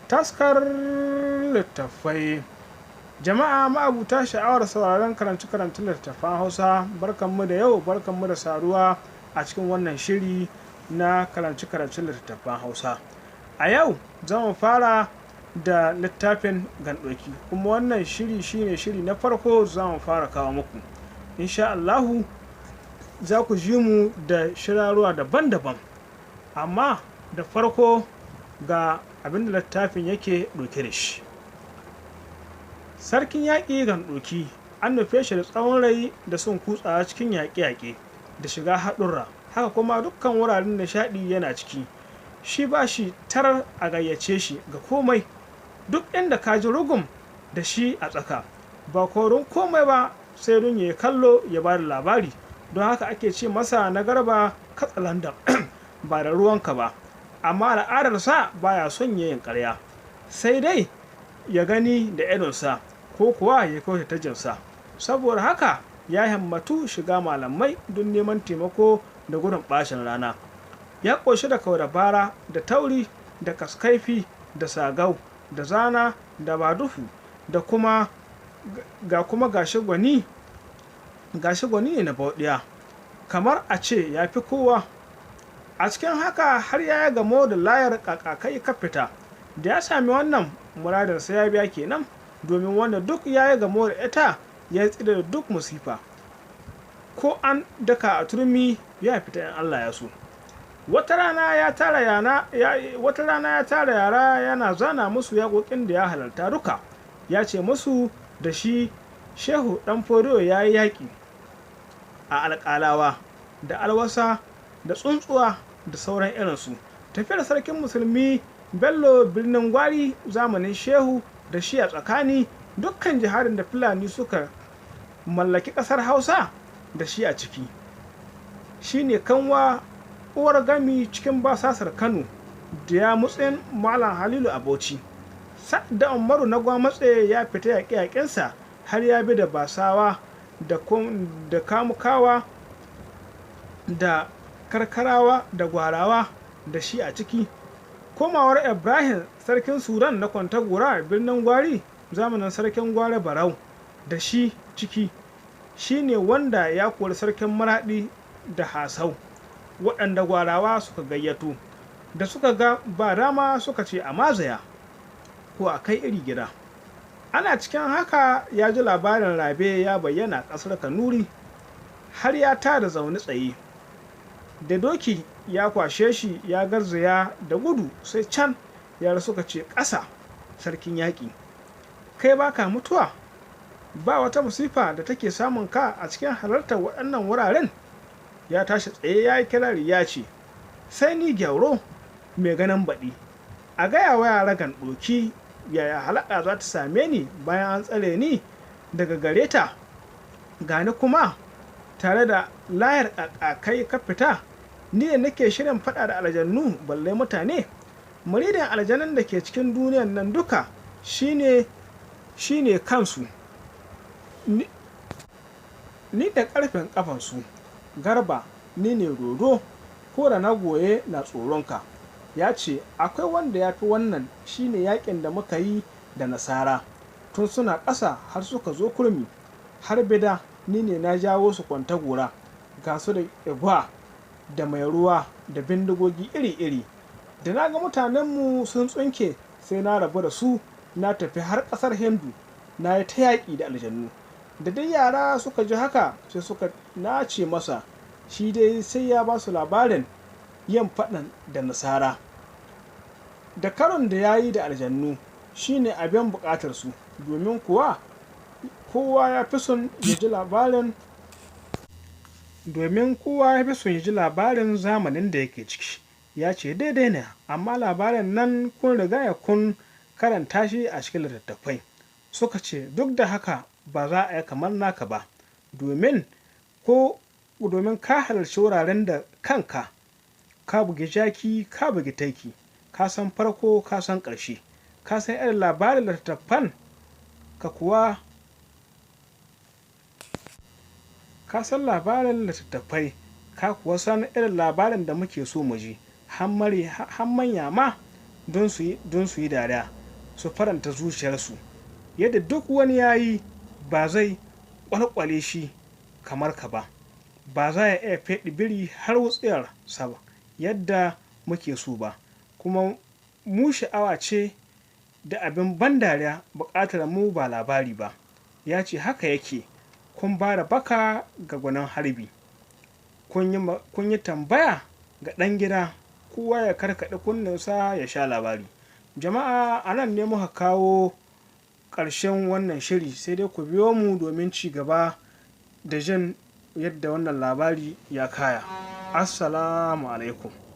Taskar littattafai. Jama'a ma'abuta sha'awar sauraron karance-karancen littattafan Hausa, barkanmu da yau, barkanmu da saduwa a cikin wannan shiri na karance-karancen littattafan Hausa. A yau za mu fara da littafin Gandoki, kuma wannan shiri shine shiri na farko za mu fara kawo muku. Insha Allahu za ku ji mu da shirarwa daban-daban, amma da farko ga abin da littafin yake ɗauke da shi. Sarkin yaƙi Gandoki an nufe shi da tsawon rai da son kutsawa cikin yaƙe-yaƙe da shiga haɗurra, haka kuma dukkan wuraren nishaɗi yana ciki. Shi ba shi tarar a gayyace shi ga komai, duk inda ka ji rugum da shi a tsaka, ba korin komai ba sai don ya kallo ya ba da labari. Don haka ake ce masa na garba katsalandan ba da ruwanka ba, amma al'adarsa baya son yin ƙarya, sai dai ya gani da idonsa ko kuwa ya kauce ta jinsa. Saboda haka ya himmatu shiga malamai don neman taimako da gudun ɓacin rana. Ya ƙoshi da kaudabara da tauri da kaskaifi da sagau da zana da badufu da kuma gashi gwani ne na bauɗiya, kamar a ce ya fi kowa. A cikin haka har ya gamo da layar kakakai kafita, da ya sami wannan muradin sai ya biya kenan, domin wanda duk ya gamo da ita ya tsira da duk musifa, ko an daka a turmi ya fita in Allah ya so. Wata rana ya tara yara yana zana musu yaƙoƙin da ya halarta duka. Ya ce musu da shi Shehu ɗan Fodiyo ya yi yaƙi a Alƙalawa da Alwasa da Tsuntsuwa da sauran irinsu. Tafiyar sarkin musulmi Bello birnin Gwari zamanin Shehu da shi a tsakani, dukkan jihadin da Fulani suka mallaki ƙasar Hausa da shi a ciki. Shi ne kanwa uwar gami cikin basasar Kano da ya mutsin Malam Halilu a Bauchi. Da Umaru na Gwamatse ya fita yaƙe-yaƙensa har ya bi da Basawa da Kamukawa da Karkarawa da Gwarawa da shi a ciki. Komawar Ibrahim sarkin Sudan na Kwantagora birnin Gwari zamanin sarkin Gwari Barau da shi ciki, shi ne wanda ya kori sarkin Maraɗi da Hasau, waɗanda Gwarawa suka gayyato. Da suka ga ba dama suka ce a mazaya ko a kai iri gida. Ana cikin haka ya ji labarin Rabe ya bayyana ƙasar Kanuri, har ya tada zaune tsaye. Da doki ya kwashe shi ya garzaya da gudu, sai can yara suka ce ƙasa sarkin yaƙi, kai baka mutuwa? Ba wata musifa da take samun ka a cikin halartar waɗannan wuraren? Ya tashi tsaye ya yi kirari ya ce, sai ni Gyauro mai ganin baɗi, a gaya wa yara Gandoki yaya halaka za ta same ni bayan an tsare ni daga gare ta, gani kuma tare da layar kakakai kafita. Ni ne nake shirin faɗa da aljannu balle mutane. Muridin aljanun da ke cikin duniyan nan duka shine kansu, ni da ƙarfin ƙafansu. Garba ni ne dodo, ko da na goye na tsoronka. Ya ce akwai wanda ya fi wannan, shine yakin da muka yi da Nasara tun suna ƙasa har suka zo kurmi. Har bida ni ne na jawo su Kwantagora, ga su da igwa da mai ruwa da bindigogi iri-iri. Da na ga mutanenmu sun tsunke sai na rabu da su na tafi har ƙasar Hindu, na yi ta yaƙi da aljannu. Da dai yara suka ji haka sai suka nace masa, shi dai sai ya ba su labarin yin faɗan da Nasara. Da karon da ya yi da aljannu shi ne abin buƙatarsu, domin kuwa kowa ya fi son ya ji labarin zamanin da yake ciki. Ya ce daidai ne, amma labarin nan kun riga ya kun karanta shi a cikin littattafai. Suka ce duk da haka ba za a yi kamar naka ba, domin ka halarci wuraren da kanka, ka bugi jaki ka bugi taiki, ka san farko ka san ƙarshe, ka san irin labarin littattafan ka kuwa ka san labarin littattafai ka kuwa san irin labarin da muke so mu ji. har manya ma don su yi dariya. su faranta zuciyarsu, yadda duk wani yayi ba zai ƙwalƙwale shi kamar ka ba, ba za ya iya feɗi biri har wutsiyarsa yadda muke so ba, kuma mu sha'awa ce da abin ban dariya buƙatar mu ba labari ba. Ya ce haka yake, kun ba da baka ga gwanin harbi, kun yi tambaya ga ɗan gida, kowa ya karkaɗe kunninsa ya sha labari. Jama'a, a nan ne muka kawo ƙarshen wannan shiri, sai dai ku biyo mu domin ci gaba da jin yadda wannan labari ya kaya. Assalamu alaikum.